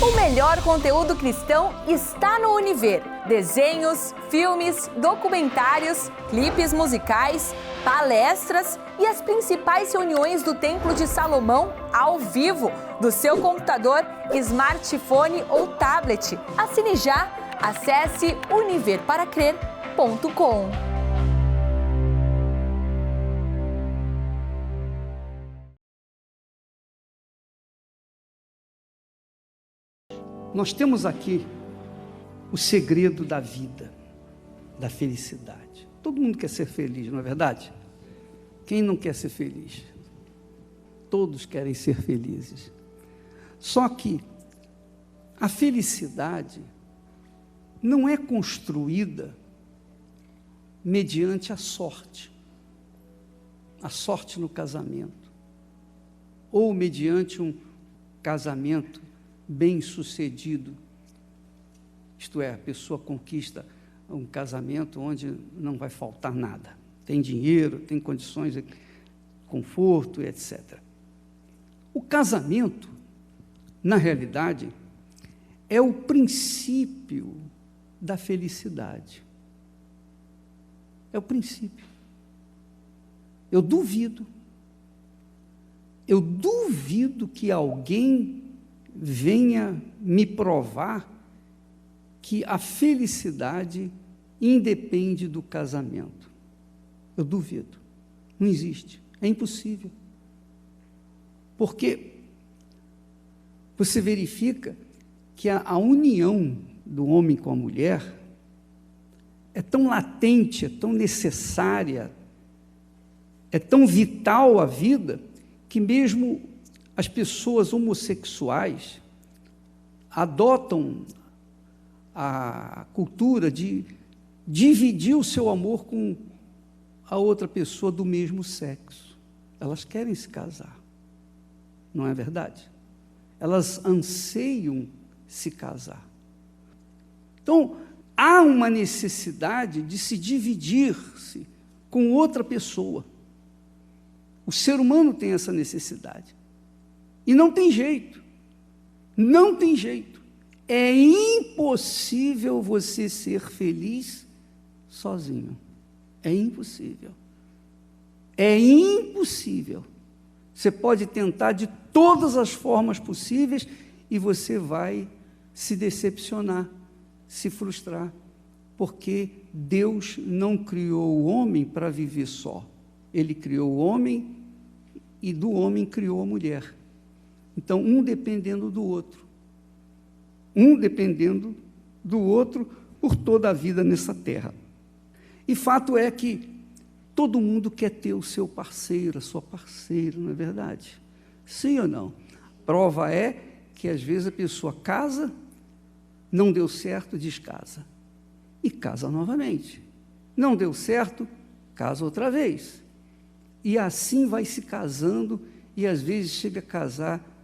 O melhor conteúdo cristão está no Univer. Desenhos, filmes, documentários, clipes musicais, palestras e as principais reuniões do Templo de Salomão ao vivo, do seu computador, smartphone ou tablet. Assine já, acesse univerparacrer.com. Nós temos aqui o segredo da vida, da felicidade. Todo mundo quer ser feliz, não é verdade? Quem não quer ser feliz? Todos querem ser felizes. Só que a felicidade não é construída mediante a sorte no casamento, ou mediante um casamento bem-sucedido, isto é, a pessoa conquista um casamento onde não vai faltar nada, tem dinheiro, tem condições de conforto, etc. O casamento, na realidade, é o princípio da felicidade. É o princípio. Eu duvido que alguém venha me provar que a felicidade independe do casamento. Eu duvido. Não existe. É impossível. Porque você verifica que a união do homem com a mulher é tão latente, é tão necessária, é tão vital à vida, que mesmo as pessoas homossexuais adotam a cultura de dividir o seu amor com a outra pessoa do mesmo sexo. Elas querem se casar, não é verdade? Elas anseiam se casar. Então, há uma necessidade de se dividir-se com outra pessoa. O ser humano tem essa necessidade. E não tem jeito, não tem jeito. É impossível você ser feliz sozinho. É impossível. É impossível. Você pode tentar de todas as formas possíveis e você vai se decepcionar, se frustrar, porque Deus não criou o homem para viver só. Ele criou o homem e do homem criou a mulher. Então, um dependendo do outro. Um dependendo do outro por toda a vida nessa terra. E fato é que todo mundo quer ter o seu parceiro, a sua parceira, não é verdade? Sim ou não? Prova é que, às vezes, a pessoa casa, não deu certo, descasa. E casa novamente. Não deu certo, casa outra vez. E assim vai se casando, e às vezes chega a casar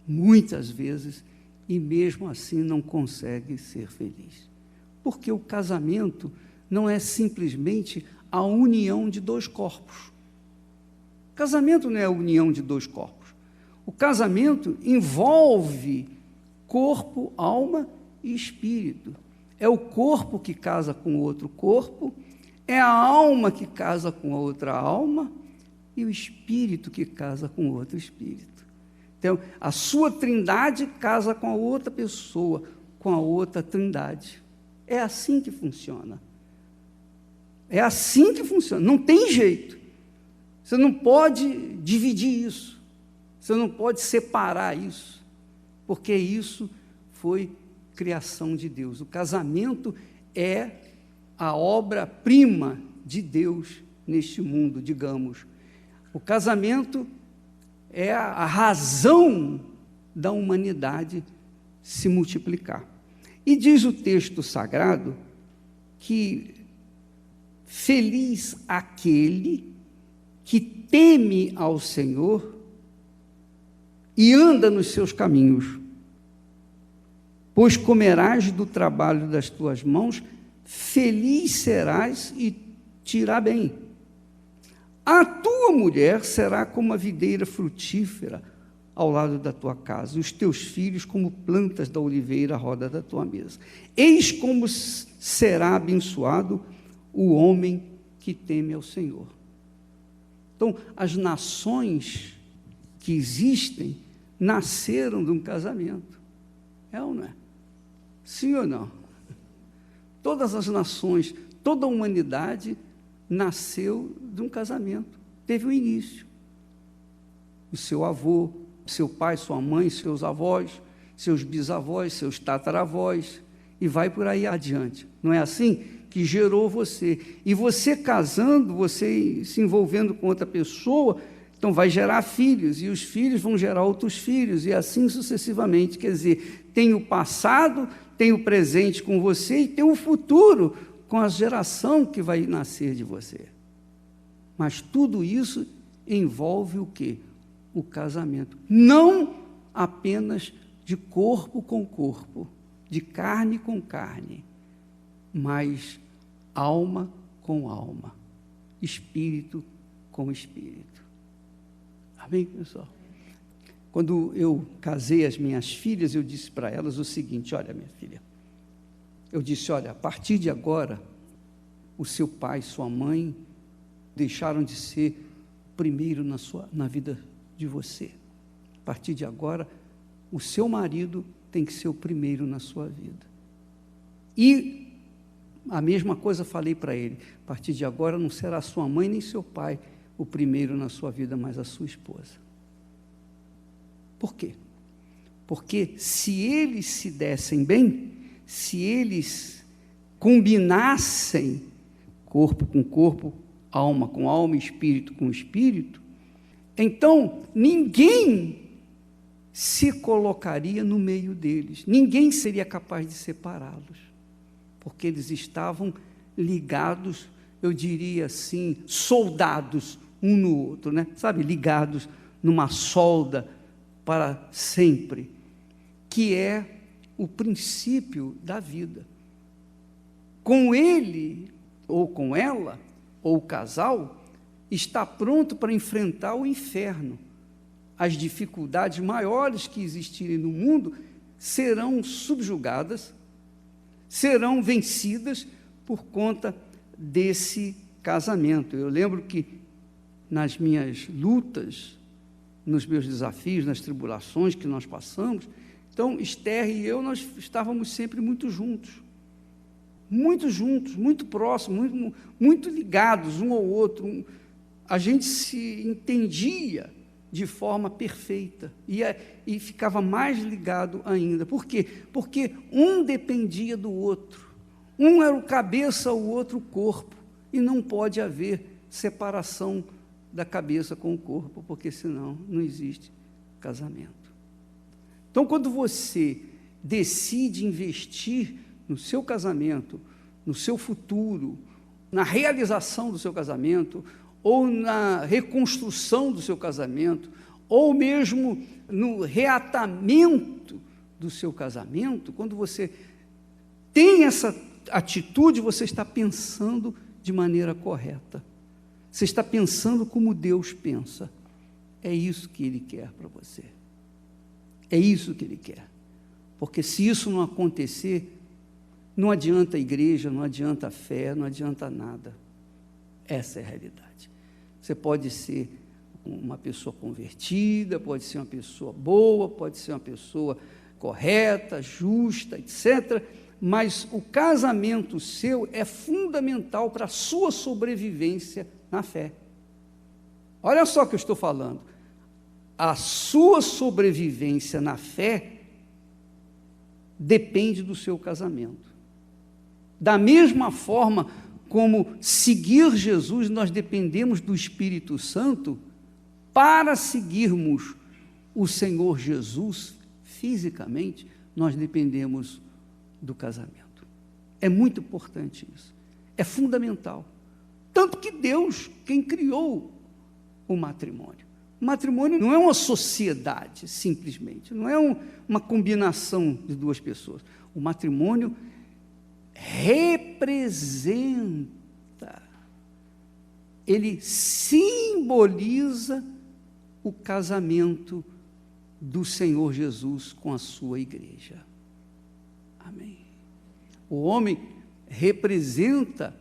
muitas vezes, e mesmo assim não consegue ser feliz. Porque o casamento não é simplesmente a união de dois corpos. O casamento não é a união de dois corpos. O casamento envolve corpo, alma e espírito. É o corpo que casa com o outro corpo, é a alma que casa com a outra alma, e o espírito que casa com o outro espírito. Então, a sua trindade casa com a outra pessoa, com a outra trindade. É assim que funciona. É assim que funciona. Não tem jeito. Você não pode dividir isso. Você não pode separar isso. Porque isso foi criação de Deus. O casamento é a obra-prima de Deus neste mundo, digamos. O casamento é a razão da humanidade se multiplicar. E diz o texto sagrado que feliz aquele que teme ao Senhor e anda nos seus caminhos, pois comerás do trabalho das tuas mãos, feliz serás e te irá bem. A tua mulher será como a videira frutífera, ao lado da tua casa, e os teus filhos como plantas da oliveira à roda da tua mesa. Eis como será abençoado o homem que teme ao Senhor. Então, as nações que existem nasceram de um casamento. É ou não é? Sim ou não? Todas as nações, toda a humanidade nasceu de um casamento. Teve um início. O seu avô, seu pai, sua mãe, seus avós, seus bisavós, seus tataravós, e vai por aí adiante. Não é assim? Que gerou você. E você casando, você se envolvendo com outra pessoa, então vai gerar filhos, e os filhos vão gerar outros filhos, e assim sucessivamente. Quer dizer, tem o passado, tem o presente com você, e tem o futuro com a geração que vai nascer de você. Mas tudo isso envolve o quê? O casamento. Não apenas de corpo com corpo, de carne com carne, mas alma com alma, espírito com espírito. Amém, pessoal? Quando eu casei as minhas filhas, eu disse para elas o seguinte: olha, minha filha, eu disse, olha, a partir de agora, o seu pai, sua mãe, deixaram de ser primeiro na vida de você. A partir de agora, o seu marido tem que ser o primeiro na sua vida. E a mesma coisa falei para ele: a partir de agora não será sua mãe nem seu pai o primeiro na sua vida, mas a sua esposa. Por quê? Porque se eles se dessem bem, se eles combinassem corpo com corpo, alma com alma, espírito com espírito, então ninguém se colocaria no meio deles, ninguém seria capaz de separá-los, porque eles estavam ligados, eu diria assim, soldados um no outro, né? Sabe, ligados numa solda para sempre, que é o princípio da vida. Com ele, ou com ela, ou o casal, está pronto para enfrentar o inferno. As dificuldades maiores que existirem no mundo serão subjugadas, serão vencidas por conta desse casamento. Eu lembro que nas minhas lutas, nos meus desafios, nas tribulações que nós passamos, então Esther e eu, nós estávamos sempre muito juntos, muito próximos, muito ligados um ao outro. A gente se entendia de forma perfeita e ficava mais ligado ainda. Por quê? Porque um dependia do outro, um era o cabeça, o outro o corpo, e não pode haver separação da cabeça com o corpo, porque senão não existe casamento. Então, quando você decide investir no seu casamento, no seu futuro, na realização do seu casamento, ou na reconstrução do seu casamento, ou mesmo no reatamento do seu casamento, quando você tem essa atitude, você está pensando de maneira correta. Você está pensando como Deus pensa. É isso que Ele quer para você. É isso que Ele quer. Porque se isso não acontecer, não adianta a igreja, não adianta a fé, não adianta nada. Essa é a realidade. Você pode ser uma pessoa convertida, pode ser uma pessoa boa, pode ser uma pessoa correta, justa, etc., mas o casamento seu é fundamental para a sua sobrevivência na fé. Olha só o que eu estou falando. A sua sobrevivência na fé depende do seu casamento. Da mesma forma como seguir Jesus, nós dependemos do Espírito Santo para seguirmos o Senhor Jesus fisicamente, nós dependemos do casamento. É muito importante isso. É fundamental. Tanto que Deus, quem criou o matrimônio. O matrimônio não é uma sociedade, simplesmente. Não é uma combinação de duas pessoas. O matrimônio representa, ele simboliza o casamento do Senhor Jesus com a sua igreja. Amém. O homem representa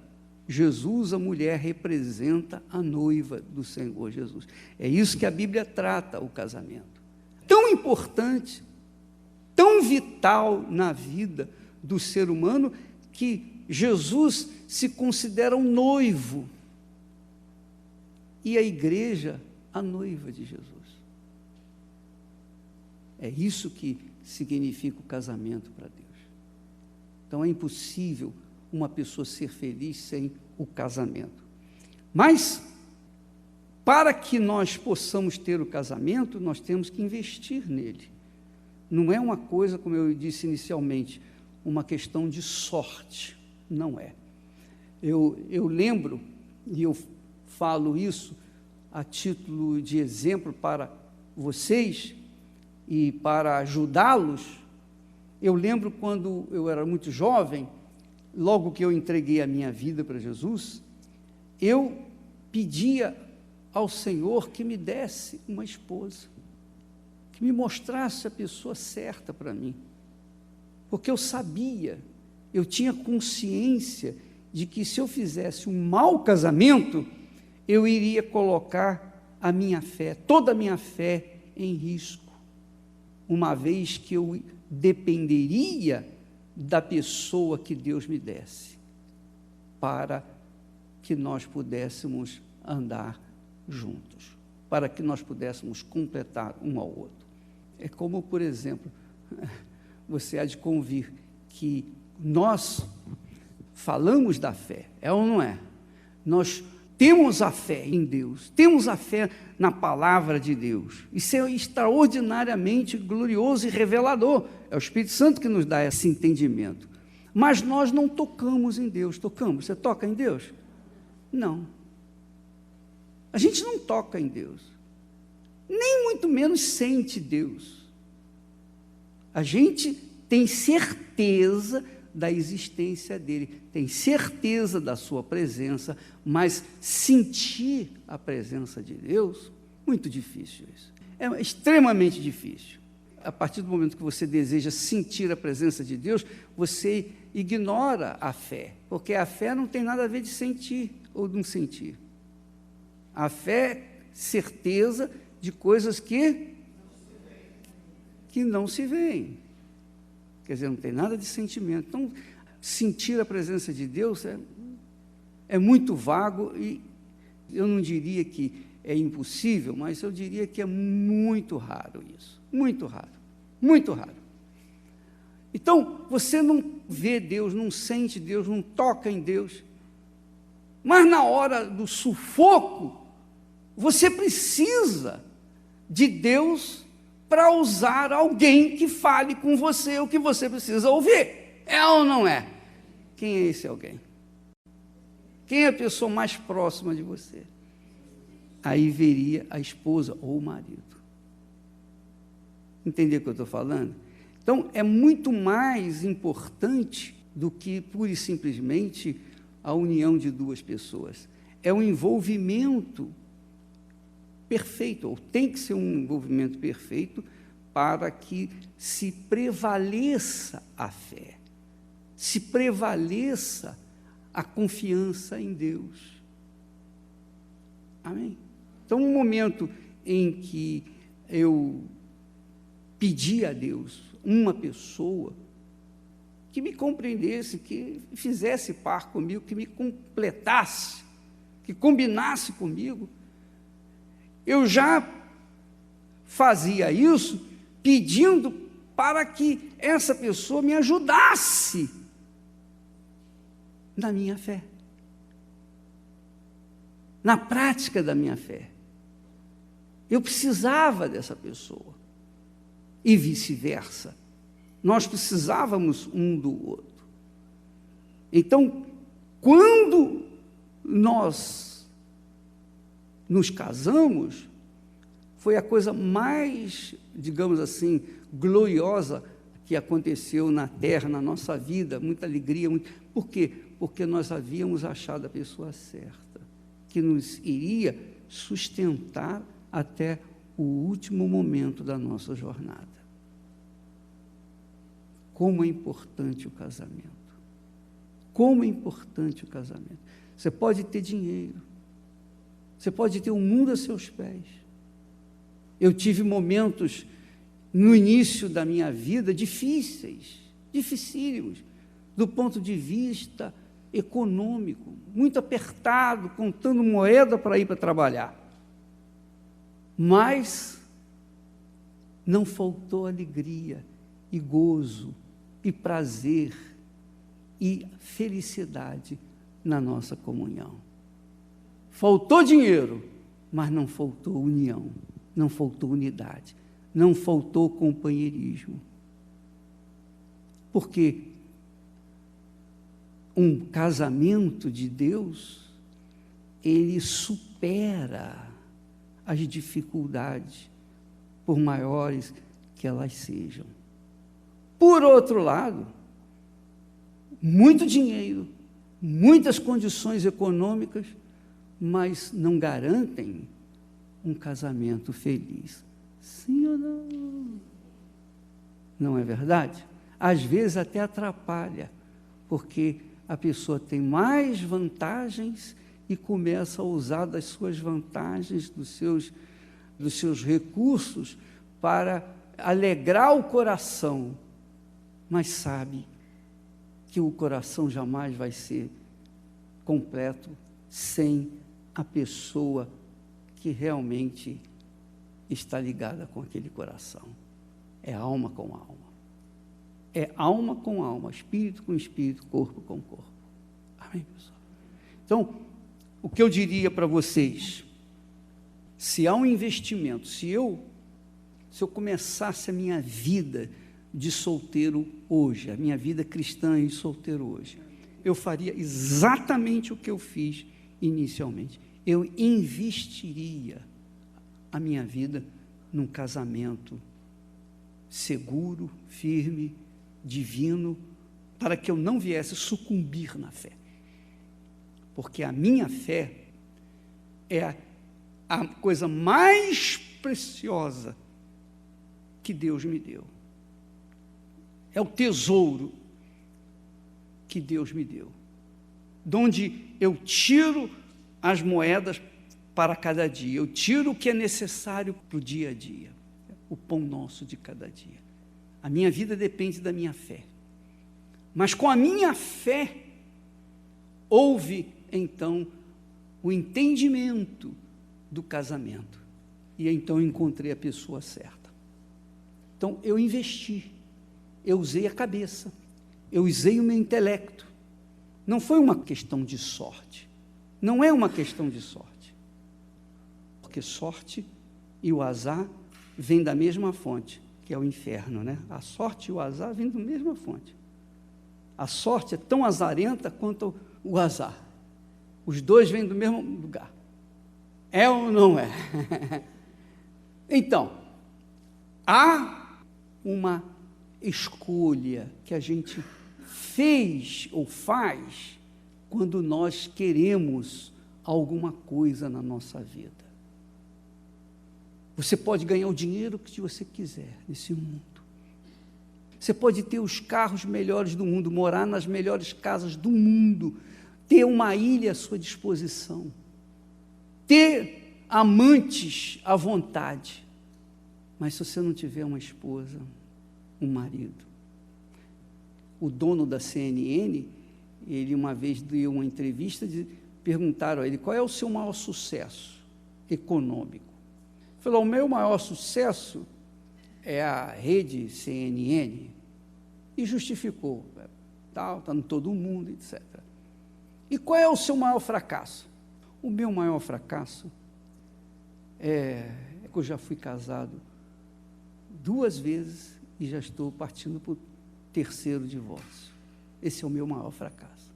Jesus, a mulher representa a noiva do Senhor Jesus. É isso que a Bíblia trata o casamento. Tão importante, tão vital na vida do ser humano, que Jesus se considera um noivo e a igreja a noiva de Jesus. É isso que significa o casamento para Deus. Então é impossível uma pessoa ser feliz sem o casamento. Mas, para que nós possamos ter o casamento, nós temos que investir nele. Não é uma coisa, como eu disse inicialmente, uma questão de sorte. Não é. Eu lembro, e eu falo isso a título de exemplo para vocês e para ajudá-los. Eu lembro quando eu era muito jovem, logo que eu entreguei a minha vida para Jesus, eu pedia ao Senhor que me desse uma esposa, que me mostrasse a pessoa certa para mim, porque eu sabia, eu tinha consciência de que se eu fizesse um mau casamento, eu iria colocar a minha fé, toda a minha fé em risco, uma vez que eu dependeria da pessoa que Deus me desse, para que nós pudéssemos andar juntos, para que nós pudéssemos completar um ao outro. É como, por exemplo, você há de convir que nós falamos da fé, é ou não é? Nós temos a fé em Deus, temos a fé na palavra de Deus. Isso é extraordinariamente glorioso e revelador. É o Espírito Santo que nos dá esse entendimento. Mas nós não tocamos em Deus. Tocamos? Você toca em Deus? Não. A gente não toca em Deus. Nem muito menos sente Deus. A gente tem certeza da existência dele, tem certeza da sua presença, mas sentir a presença de Deus, muito difícil isso. É extremamente difícil. A partir do momento que você deseja sentir a presença de Deus, você ignora a fé, porque a fé não tem nada a ver de sentir ou não sentir. A fé é certeza de coisas que não se veem. Quer dizer, não tem nada de sentimento. Então, sentir a presença de Deus é muito vago e eu não diria que é impossível, mas eu diria que é muito raro isso. Muito raro. Muito raro. Então, você não vê Deus, não sente Deus, não toca em Deus. Mas na hora do sufoco, você precisa de Deus para usar alguém que fale com você o que você precisa ouvir. É ou não é? Quem é esse alguém? Quem é a pessoa mais próxima de você? Aí veria a esposa ou o marido. Entendeu o que eu estou falando? Então, é muito mais importante do que pura e simplesmente a união de duas pessoas. É um envolvimento perfeito, ou tem que ser um envolvimento perfeito para que se prevaleça a fé, se prevaleça a confiança em Deus. Amém? Então, um momento em que eu pedi a Deus uma pessoa que me compreendesse, que fizesse par comigo, que me completasse, que combinasse comigo, eu já fazia isso pedindo para que essa pessoa me ajudasse na minha fé, na prática da minha fé. Eu precisava dessa pessoa e vice-versa. Nós precisávamos um do outro. Então, quando nós nos casamos, foi a coisa mais, digamos assim, gloriosa que aconteceu na terra, na nossa vida, muita alegria. Por quê? Porque nós havíamos achado a pessoa certa, que nos iria sustentar até o último momento da nossa jornada. Como é importante o casamento. Como é importante o casamento. Você pode ter dinheiro. Você pode ter o mundo a seus pés. Eu tive momentos no início da minha vida difíceis, dificílimos, do ponto de vista econômico, muito apertado, contando moeda para ir para trabalhar. Mas não faltou alegria e gozo e prazer e felicidade na nossa comunhão. Faltou dinheiro, mas não faltou união, não faltou unidade, não faltou companheirismo. Porque um casamento de Deus, ele supera as dificuldades, por maiores que elas sejam. Por outro lado, muito dinheiro, muitas condições econômicas, mas não garantem um casamento feliz. Sim ou não? Não é verdade? Às vezes até atrapalha, porque a pessoa tem mais vantagens e começa a usar das suas vantagens, dos seus recursos, para alegrar o coração, mas sabe que o coração jamais vai ser completo sem a pessoa que realmente está ligada com aquele coração. É alma com alma. É alma com alma, espírito com espírito, corpo com corpo. Amém, pessoal? Então, o que eu diria para vocês, se há um investimento, se eu começasse a minha vida de solteiro hoje, a minha vida cristã e solteiro hoje, eu faria exatamente o que eu fiz inicialmente. Eu investiria a minha vida num casamento seguro, firme, divino, para que eu não viesse sucumbir na fé. Porque a minha fé é a coisa mais preciosa que Deus me deu. É o tesouro que Deus me deu, de onde eu tiro as moedas para cada dia, eu tiro o que é necessário para o dia a dia, o pão nosso de cada dia. A minha vida depende da minha fé, mas com a minha fé houve então o entendimento do casamento, e então eu encontrei a pessoa certa. Então eu investi, eu usei a cabeça, eu usei o meu intelecto. Não foi uma questão de sorte, não é uma questão de sorte, porque sorte e o azar vêm da mesma fonte, que é o inferno, né? A sorte e o azar vêm da mesma fonte. A sorte é tão azarenta quanto o azar. Os dois vêm do mesmo lugar. É ou não é? Então, há uma escolha que a gente fez ou faz quando nós queremos alguma coisa na nossa vida. Você pode ganhar o dinheiro que você quiser nesse mundo. Você pode ter os carros melhores do mundo, morar nas melhores casas do mundo, ter uma ilha à sua disposição, ter amantes à vontade. Mas se você não tiver uma esposa, um marido. O dono da CNN, ele uma vez deu uma entrevista, perguntaram a ele, qual é o seu maior sucesso econômico? Ele falou, o meu maior sucesso é a rede CNN, e justificou, está em todo mundo, etc. E qual é o seu maior fracasso? O meu maior fracasso é que eu já fui casado 2 vezes e já estou partindo para o 3º divórcio. Esse é o meu maior fracasso.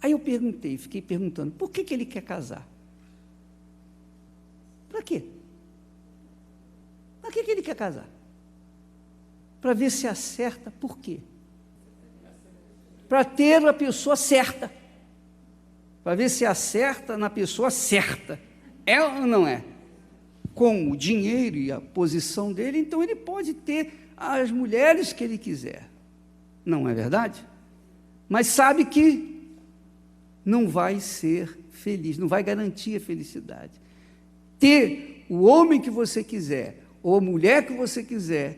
Aí eu fiquei perguntando, por que ele quer casar? Para quê? Para que ele quer casar? Para ver se acerta, por quê? Para ter a pessoa certa. Para ver se acerta na pessoa certa. É ou não é? com o dinheiro e a posição dele, então ele pode ter as mulheres que ele quiser. Não é verdade? Mas sabe que não vai ser feliz, não vai garantir a felicidade. Ter o homem que você quiser, ou a mulher que você quiser,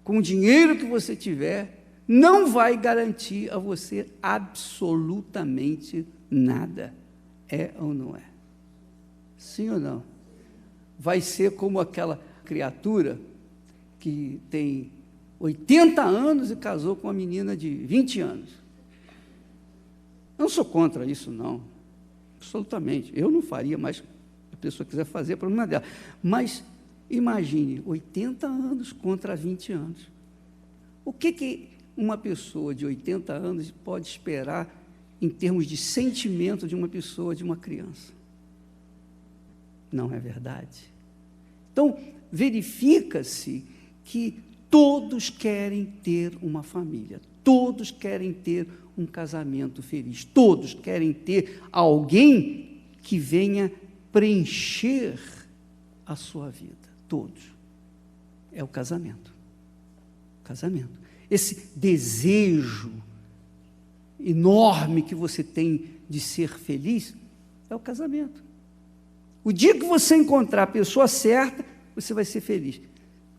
com o dinheiro que você tiver, não vai garantir a você absolutamente nada. É ou não é? Sim ou não? Vai ser como aquela criatura que tem 80 anos e casou com uma menina de 20 anos. Eu não sou contra isso, não. Absolutamente. Eu não faria, mas a pessoa quiser fazer, é problema dela. Mas imagine, 80 anos contra 20 anos. O que uma pessoa de 80 anos pode esperar em termos de sentimento de uma pessoa, de uma criança? Não é verdade? Então, verifica-se que todos querem ter uma família, todos querem ter um casamento feliz, todos querem ter alguém que venha preencher a sua vida, todos. É o casamento. Casamento. Esse desejo enorme que você tem de ser feliz é o casamento. O dia que você encontrar a pessoa certa, você vai ser feliz.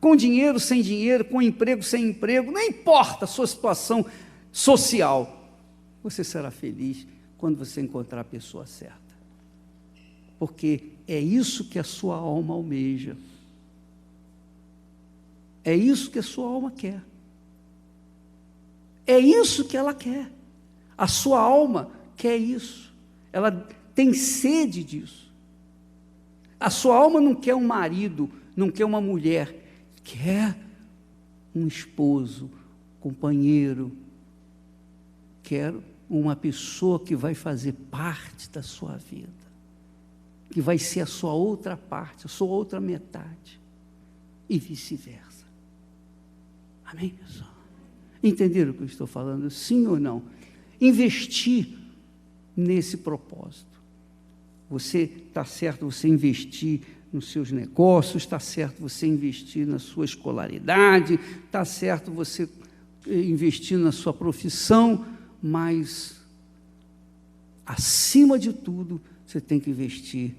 Com dinheiro, sem dinheiro, com emprego, sem emprego, não importa a sua situação social, você será feliz quando você encontrar a pessoa certa. Porque é isso que a sua alma almeja. É isso que a sua alma quer. É isso que ela quer. A sua alma quer isso. Ela tem sede disso. A sua alma não quer um marido, não quer uma mulher, quer um esposo, companheiro, quer uma pessoa que vai fazer parte da sua vida, que vai ser a sua outra parte, a sua outra metade, e vice-versa. Amém, pessoal? Entenderam o que eu estou falando? Sim ou não? Investir nesse propósito. Você está certo você investir nos seus negócios, está certo você investir na sua escolaridade, está certo você investir na sua profissão, mas, acima de tudo, você tem que investir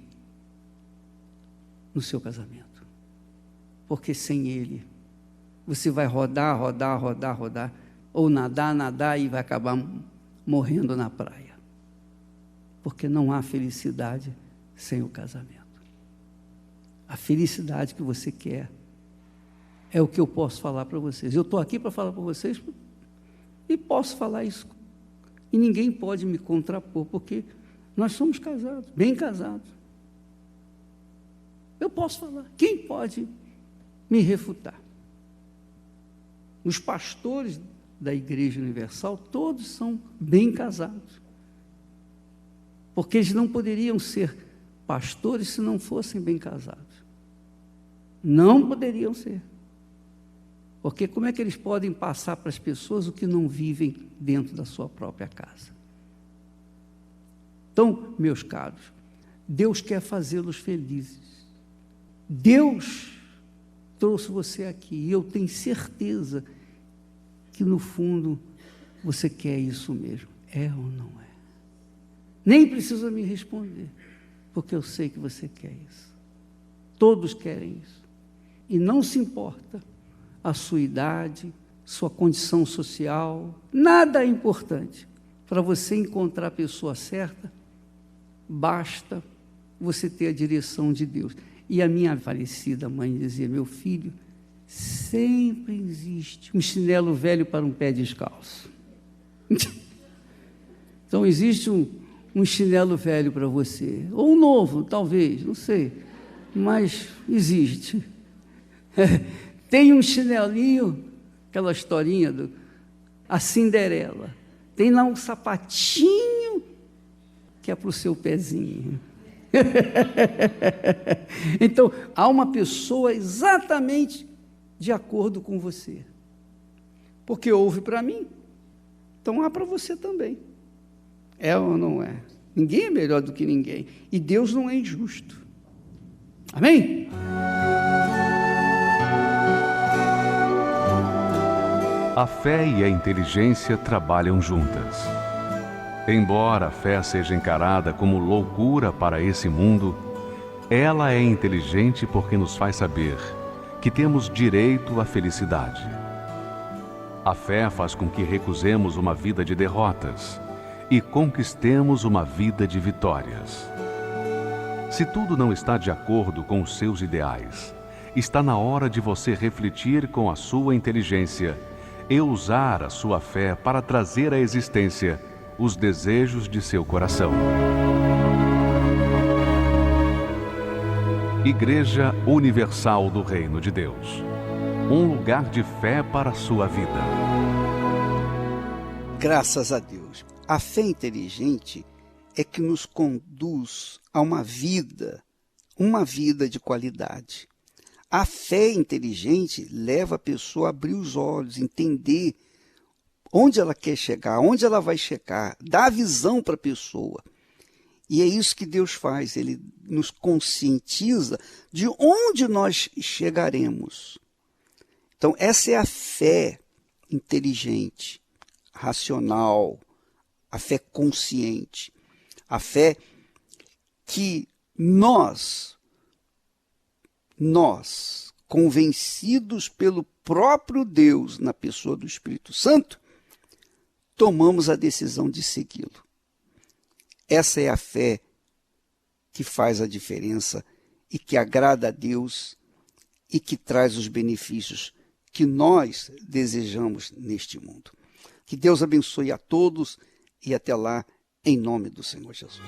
no seu casamento. Porque sem ele, você vai rodar, ou nadar e vai acabar morrendo na praia. Porque não há felicidade sem o casamento. A felicidade que você quer é o que eu posso falar para vocês. Eu estou aqui para falar para vocês e posso falar isso. E ninguém pode me contrapor, porque nós somos casados, bem casados. Eu posso falar. Quem pode me refutar? Os pastores da Igreja Universal, todos são bem casados. Porque eles não poderiam ser pastores se não fossem bem casados. Não poderiam ser. Porque como é que eles podem passar para as pessoas o que não vivem dentro da sua própria casa? Então, meus caros, Deus quer fazê-los felizes. Deus trouxe você aqui, e eu tenho certeza que, no fundo, você quer isso mesmo. É ou não é? Nem precisa me responder, porque eu sei que você quer isso. Todos querem isso. E não se importa a sua idade, sua condição social, nada é importante. Para você encontrar a pessoa certa, basta você ter a direção de Deus. E a minha falecida mãe dizia: meu filho, sempre existe um chinelo velho para um pé descalço. Então existe um chinelo velho para você, ou um novo, talvez, não sei, mas existe. Tem um chinelinho, aquela historinha a Cinderela, tem lá um sapatinho que é para o seu pezinho. Então, há uma pessoa exatamente de acordo com você, porque houve para mim, então há para você também. É ou não é? Ninguém é melhor do que ninguém, e Deus não é injusto. Amém? A fé e a inteligência trabalham juntas. Embora a fé seja encarada como loucura para esse mundo, ela é inteligente porque nos faz saber que temos direito à felicidade. A fé faz com que recusemos uma vida de derrotas e conquistemos uma vida de vitórias. Se tudo não está de acordo com os seus ideais, está na hora de você refletir com a sua inteligência e usar a sua fé para trazer à existência os desejos de seu coração. Igreja Universal do Reino de Deus. Um lugar de fé para a sua vida. Graças a Deus. A fé inteligente é que nos conduz a uma vida de qualidade. A fé inteligente leva a pessoa a abrir os olhos, entender onde ela quer chegar, onde ela vai chegar, dá visão para a pessoa. E é isso que Deus faz, Ele nos conscientiza de onde nós chegaremos. Então, essa é a fé inteligente, racional, a fé consciente, a fé que nós, convencidos pelo próprio Deus, na pessoa do Espírito Santo, tomamos a decisão de segui-lo. Essa é a fé que faz a diferença e que agrada a Deus e que traz os benefícios que nós desejamos neste mundo. Que Deus abençoe a todos e até lá, em nome do Senhor Jesus.